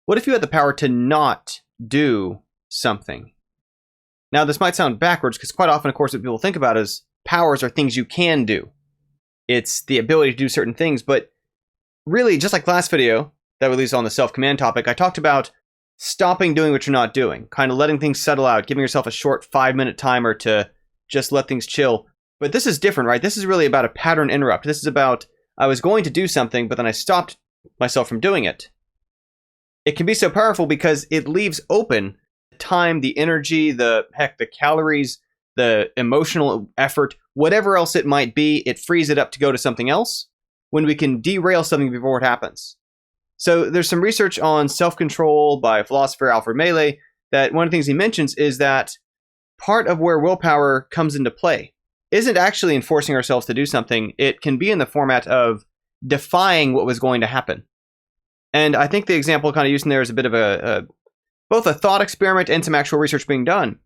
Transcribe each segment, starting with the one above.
What if you had the power to not do something? Now, this might sound backwards because quite often, of course, what people think about is powers are things you can do. It's the ability to do certain things, but really, just like last video that we released on the self-command topic, I talked about stopping doing what you're not doing, kind of letting things settle out, giving yourself a short 5-minute timer to just let things chill. But this is different, right? This is really about a pattern interrupt. This is about, I was going to do something, but then I stopped myself from doing it. It can be so powerful because it leaves open the time, the energy, the calories, the emotional effort, whatever else it might be, it frees it up to go to something else when we can derail something before it happens. So there's some research on self-control by philosopher Alfred Mehle that one of the things he mentions is that part of where willpower comes into play isn't actually in forcing ourselves to do something. It can be in the format of defying what was going to happen. And I think the example kind of used in there is a bit of both a thought experiment and some actual research being done,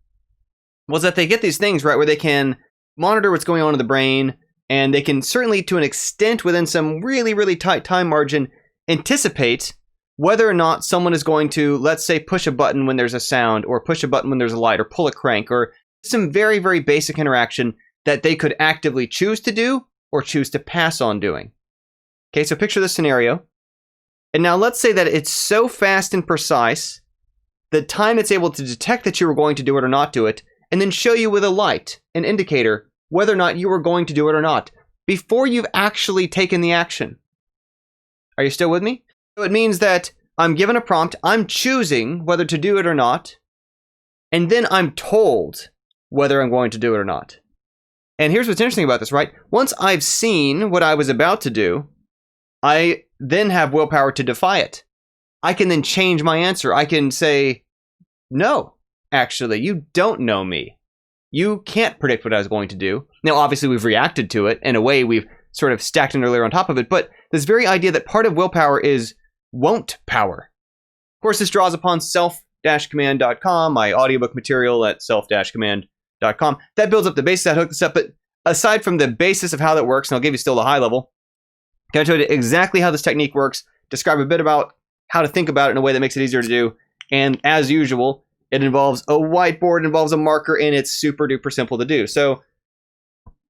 was that they get these things, right, where they can monitor what's going on in the brain, and they can certainly, to an extent, within some really, really tight time margin, anticipate whether or not someone is going to, let's say, push a button when there's a sound, or push a button when there's a light, or pull a crank, or some very, very basic interaction that they could actively choose to do or choose to pass on doing. Okay, so picture this scenario. And now let's say that it's so fast and precise, the time it's able to detect that you were going to do it or not do it, and then show you with a light, an indicator, whether or not you were going to do it or not, before you've actually taken the action. Are you still with me? So it means that I'm given a prompt, I'm choosing whether to do it or not, and then I'm told whether I'm going to do it or not. And here's what's interesting about this, right? Once I've seen what I was about to do, I then have willpower to defy it. I can then change my answer. I can say, no, actually, you don't know me. You can't predict what I was going to do. Now, obviously, we've reacted to it. In a way, we've sort of stacked an earlier on top of it. But this very idea that part of willpower is won't power. Of course, this draws upon self-command.com, my audiobook material at self-command.com. That builds up the basis. I hooked this up. But aside from the basis of how that works, and I'll give you still the high level, can I tell you exactly how this technique works, describe a bit about how to think about it in a way that makes it easier to do. And as usual, it involves a whiteboard, it involves a marker, and it's super duper simple to do. So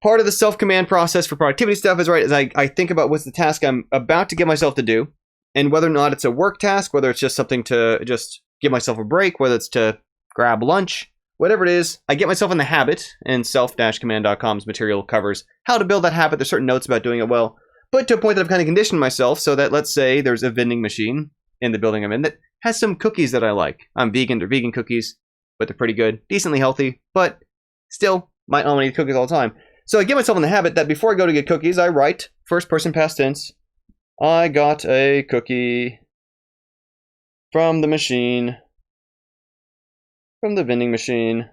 part of the self-command process for productivity stuff is, right, is I think about what's the task I'm about to get myself to do, and whether or not it's a work task, whether it's just something to just give myself a break, whether it's to grab lunch, whatever it is, I get myself in the habit, and self-command.com's material covers how to build that habit. There's certain notes about doing it well, but to a point that I've kind of conditioned myself so that, let's say there's a vending machine in the building I'm in that has some cookies that I like. I'm vegan, they're vegan cookies, but they're pretty good, decently healthy, but still might not want to eat cookies all the time. So I get myself in the habit that before I go to get cookies, I write, first person past tense, I got a cookie from the machine, from the vending machine.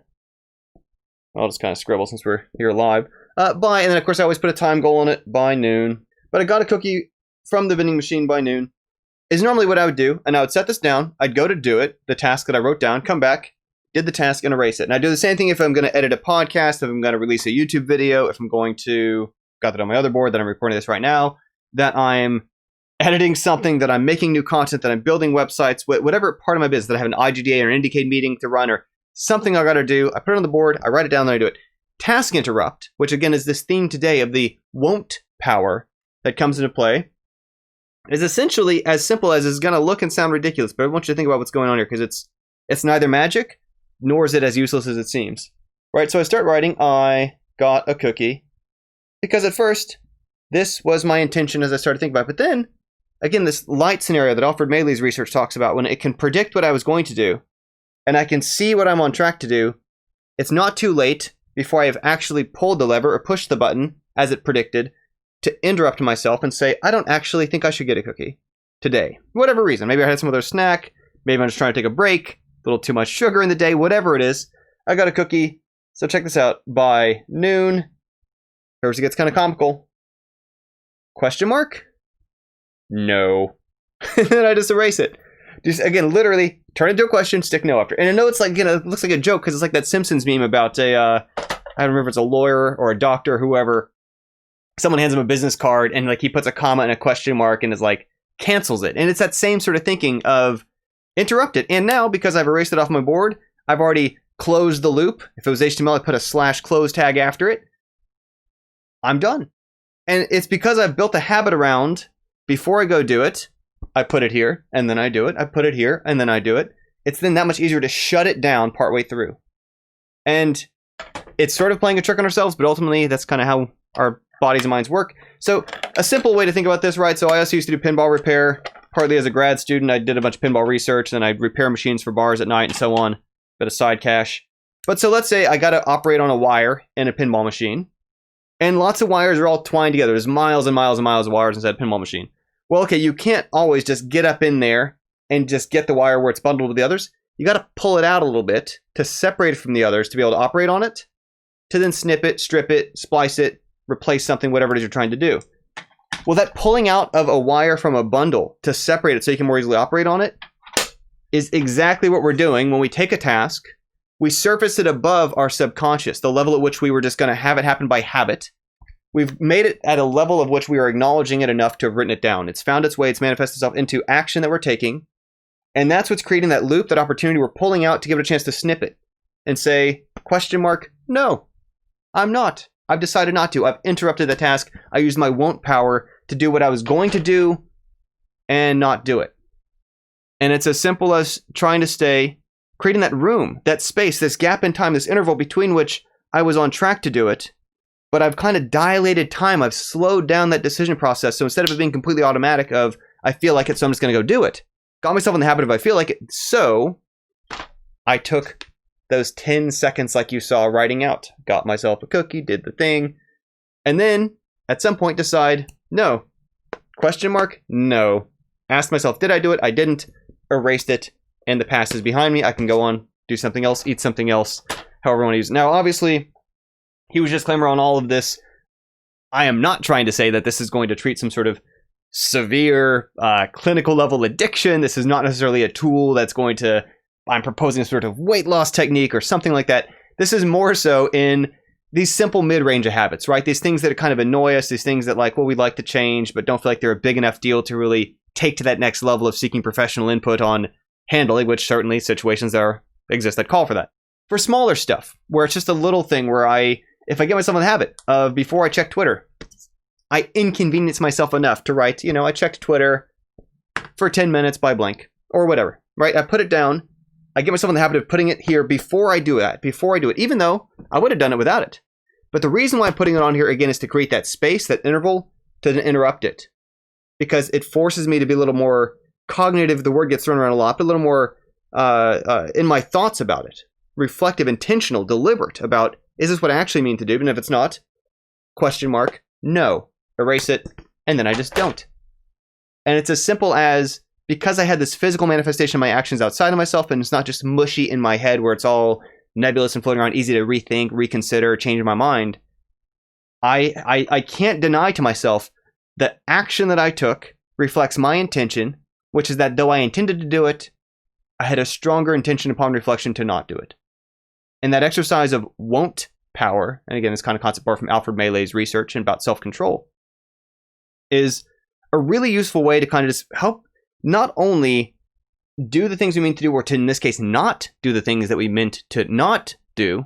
I'll just kind of scribble since we're here live. By, and then of course I always put a time goal on it, by noon. But I got a cookie from the vending machine by noon is normally what I would do. And I would set this down. I'd go to do it, the task that I wrote down, come back, did the task, and erase it. And I do the same thing if I'm going to edit a podcast, if I'm going to release a YouTube video, if I'm going to, got that on my other board that I'm recording this right now, that I'm editing something, that I'm making new content, that I'm building websites, whatever part of my business, that I have an IGDA or an Indicate meeting to run or something I got to do. I put it on the board, I write it down, then I do it. Task interrupt, which again is this theme today of the won't power that comes into play, is essentially as simple as it's going to look and sound ridiculous, but I want you to think about what's going on here because it's neither magic nor is it as useless as it seems. Right, so I start writing, I got a cookie, because at first, this was my intention as I started thinking about it. But then, again, this light scenario that Alfred Mehle's research talks about, when it can predict what I was going to do, and I can see what I'm on track to do, it's not too late before I have actually pulled the lever or pushed the button, as it predicted, to interrupt myself and say, I don't actually think I should get a cookie today. For whatever reason. Maybe I had some other snack, maybe I'm just trying to take a break, a little too much sugar in the day, whatever it is. I got a cookie. So check this out. By noon, here's it gets kind of comical. Question mark? No. And then I just erase it. Just, again, literally turn it into a question, stick no after. And I know it's like, it looks like a joke because it's like that Simpsons meme about I don't remember if it's a lawyer or a doctor, whoever. Someone hands him a business card and like he puts a comma and a question mark and is like, cancels it. And it's that same sort of thinking of, interrupt it. And now, because I've erased it off my board, I've already closed the loop. If it was HTML, I put a /close tag after it. I'm done. And it's because I've built a habit around, before I go do it, I put it here, and then I do it. I put it here, and then I do it. It's then that much easier to shut it down partway through. And it's sort of playing a trick on ourselves, but ultimately that's kind of how our bodies and minds work. So a simple way to think about this, right? So I also used to do pinball repair, partly as a grad student. I did a bunch of pinball research, and I'd repair machines for bars at night and so on. Bit of side cash. But so let's say I got to operate on a wire in a pinball machine, and lots of wires are all twined together. There's miles and miles and miles of wires inside a pinball machine. Well, okay, you can't always just get up in there and just get the wire where it's bundled with the others. You got to pull it out a little bit to separate it from the others to be able to operate on it, to then snip it, strip it, splice it, replace something, whatever it is you're trying to do. Well, that pulling out of a wire from a bundle to separate it so you can more easily operate on it is exactly what we're doing when we take a task, we surface it above our subconscious, the level at which we were just going to have it happen by habit. We've made it at a level of which we are acknowledging it enough to have written it down. It's found its way, it's manifested itself into action that we're taking, and that's what's creating that loop, that opportunity we're pulling out to give it a chance to snip it and say, question mark, no, I'm not. I've decided not to. I've interrupted the task. I used my won't power to do what I was going to do and not do it. And it's as simple as trying to stay, creating that room, that space, this gap in time, this interval between which I was on track to do it, but I've kind of dilated time. I've slowed down that decision process. So instead of it being completely automatic of, I feel like it, so I'm just going to go do it, got myself in the habit of, I feel like it, so I took those 10 seconds like you saw writing out, got myself a cookie, did the thing, and then at some point decide, no, question mark, no. Asked myself, did I do it? I didn't. Erased it, and the past is behind me. I can go on, do something else, eat something else, however I want to use it. Now, obviously, huge disclaimer on all of this. I am not trying to say that this is going to treat some sort of severe clinical level addiction. This is not necessarily a tool that's going to, I'm proposing a sort of weight loss technique or something like that. This is more so in these simple mid-range of habits, right? These things that kind of annoy us, these things that like, well, we'd like to change, but don't feel like they're a big enough deal to really take to that next level of seeking professional input on handling, which certainly situations exist that call for that. For smaller stuff, where it's just a little thing where if I get myself in the habit of, before I check Twitter, I inconvenience myself enough to write, I checked Twitter for 10 minutes by blank, or whatever, right? I put it down. I get myself in the habit of putting it here before I do it, even though I would have done it without it. But the reason why I'm putting it on here, again, is to create that space, that interval, to interrupt it. Because it forces me to be a little more cognitive, the word gets thrown around a lot, but a little more in my thoughts about it. Reflective, intentional, deliberate about, is this what I actually mean to do? And if it's not, question mark, no. Erase it, and then I just don't. And it's as simple as, because I had this physical manifestation of my actions outside of myself, and it's not just mushy in my head where it's all nebulous and floating around, easy to rethink, reconsider, change my mind, I can't deny to myself the action that I took reflects my intention, which is that though I intended to do it, I had a stronger intention upon reflection to not do it. And that exercise of won't power, and again, this kind of concept borrowed from Alfred Mele's research and about self-control, is a really useful way to kind of just help not only do the things we mean to do, or to, in this case, not do the things that we meant to not do,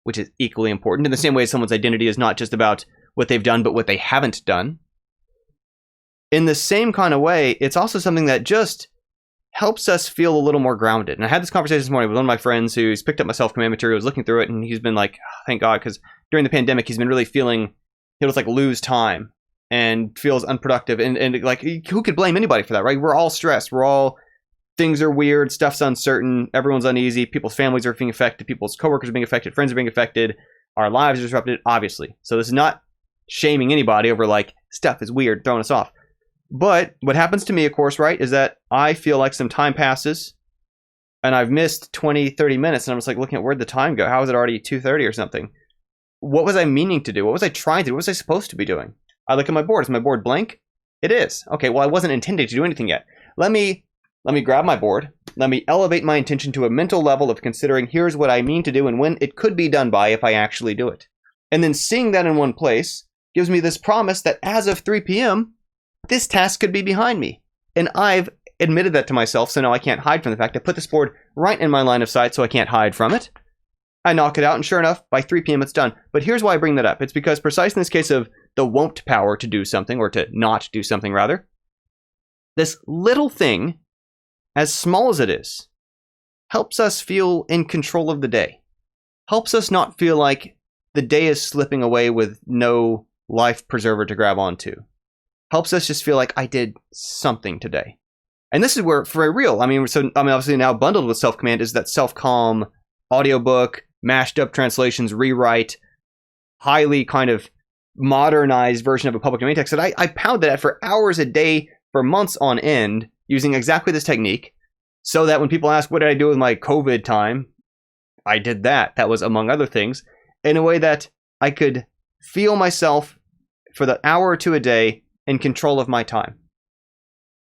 which is equally important, in the same way as someone's identity is not just about what they've done, but what they haven't done. In the same kind of way, it's also something that just helps us feel a little more grounded. And I had this conversation this morning with one of my friends who's picked up my self-command material, was looking through it, and he's been like, oh, thank God, because during the pandemic, he's been really feeling, he'll just like lose time and feels unproductive. And like, who could blame anybody for that, right? We're all stressed. Things are weird, stuff's uncertain, everyone's uneasy, people's families are being affected, people's coworkers are being affected, friends are being affected, our lives are disrupted, obviously. So this is not shaming anybody over like, stuff is weird, throwing us off. But what happens to me, of course, right, is that I feel like some time passes and I've missed 20, 30 minutes and I'm just like looking at where'd the time go? How is it already 2:30 or something? What was I meaning to do? What was I trying to do? What was I supposed to be doing? I look at my board. Is my board blank? It is. Okay, well, I wasn't intending to do anything yet. Let me grab my board. Let me elevate my intention to a mental level of considering here's what I mean to do and when it could be done by if I actually do it. And then seeing that in one place gives me this promise that as of 3 p.m., this task could be behind me. And I've admitted that to myself, so now I can't hide from the fact. I put this board right in my line of sight so I can't hide from it. I knock it out, and sure enough, by 3 p.m. it's done. But here's why I bring that up. It's because precisely in this case of the won't power to do something, or to not do something rather, this little thing, as small as it is, helps us feel in control of the day. Helps us not feel like the day is slipping away with no life preserver to grab onto. Helps us just feel like I did something today. And this is where, for real, obviously now bundled with Self-Command is that Self-Calm audiobook, mashed up translations, rewrite, highly kind of modernized version of a public domain text that I pound that for hours a day for months on end using exactly this technique, so that when people ask, what did I do with my COVID time? I did that. That was, among other things, in a way that I could feel myself for the hour or two a day in control of my time.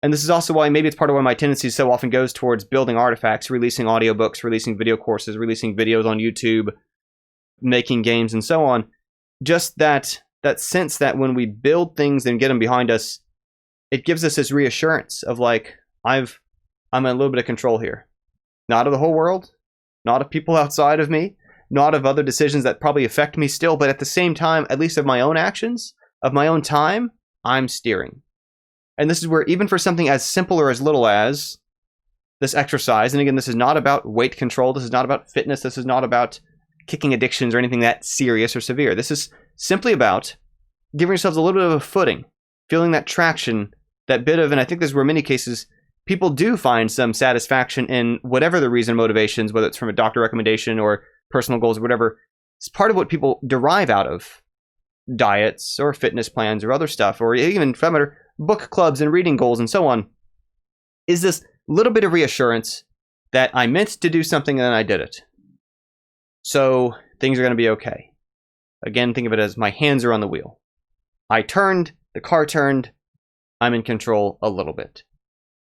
And this is also why, maybe it's part of why my tendency so often goes towards building artifacts, releasing audiobooks, releasing video courses, releasing videos on YouTube, making games, and so on. Just that sense that when we build things and get them behind us, it gives us this reassurance of like, I'm in a little bit of control here. Not of the whole world, not of people outside of me, not of other decisions that probably affect me still, but at the same time, at least of my own actions, of my own time, I'm steering. And this is where, even for something as simple or as little as this exercise, and again, this is not about weight control, this is not about fitness, this is not about kicking addictions or anything that serious or severe. This is simply about giving yourselves a little bit of a footing, feeling that traction, that bit of, and I think this is where in many cases people do find some satisfaction in whatever the reason, motivations, whether it's from a doctor recommendation or personal goals or whatever. It's part of what people derive out of diets or fitness plans or other stuff, or even, for that matter, book clubs and reading goals and so on, is this little bit of reassurance that I meant to do something and then I did it. So things are going to be okay. Again, think of it as my hands are on the wheel. I turned, the car turned, I'm in control a little bit.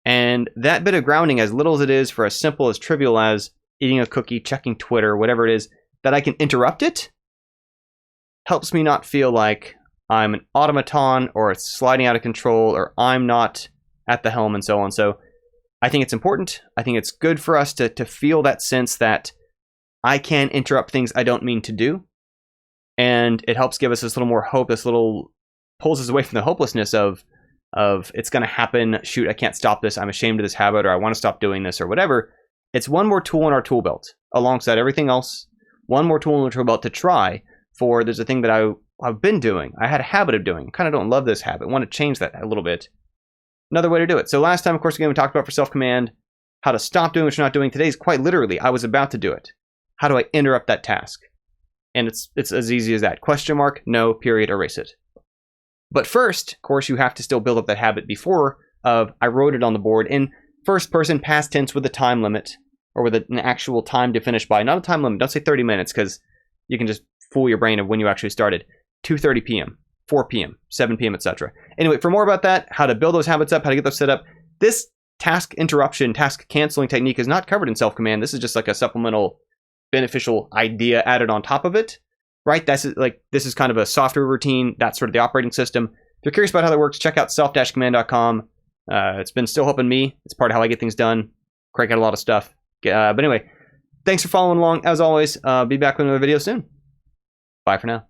And that bit of grounding, as little as it is, for as simple, as trivial as eating a cookie, checking Twitter, whatever it is, that I can interrupt it, helps me not feel like I'm an automaton or it's sliding out of control or I'm not at the helm and so on. So I think it's important. I think it's good for us to feel that sense that I can interrupt things I don't mean to do. And it helps give us this little more hope, this little pulls us away from the hopelessness of it's going to happen. Shoot, I can't stop this. I'm ashamed of this habit, or I want to stop doing this, or whatever. It's one more tool in our tool belt alongside everything else. One more tool in our tool belt to try for. There's a thing that I've been doing. I had a habit of doing. Kind of don't love this habit. Want to change that a little bit. Another way to do it. So last time, of course, again, we talked about for Self-Command, how to stop doing what you're not doing. Today's quite literally, I was about to do it. How do I interrupt that task? And it's as easy as that. Question mark, no, period, erase it. But first, of course, you have to still build up that habit before of I wrote it on the board in first person, past tense, with a time limit, or with an actual time to finish by. Not a time limit. Don't say 30 minutes, because you can just fool your brain of when you actually started. 2:30 p.m., 4 p.m., 7 p.m., etc. Anyway, for more about that, how to build those habits up, how to get those set up, this task interruption, task canceling technique is not covered in Self-Command. This is just like a supplemental beneficial idea added on top of it, right? This is kind of a software routine. That's sort of the operating system. If you're curious about how that works, check out self-command.com. It's been still helping me. It's part of how I get things done. Crank out a lot of stuff. But anyway, thanks for following along. As always, be back with another video soon. Bye for now.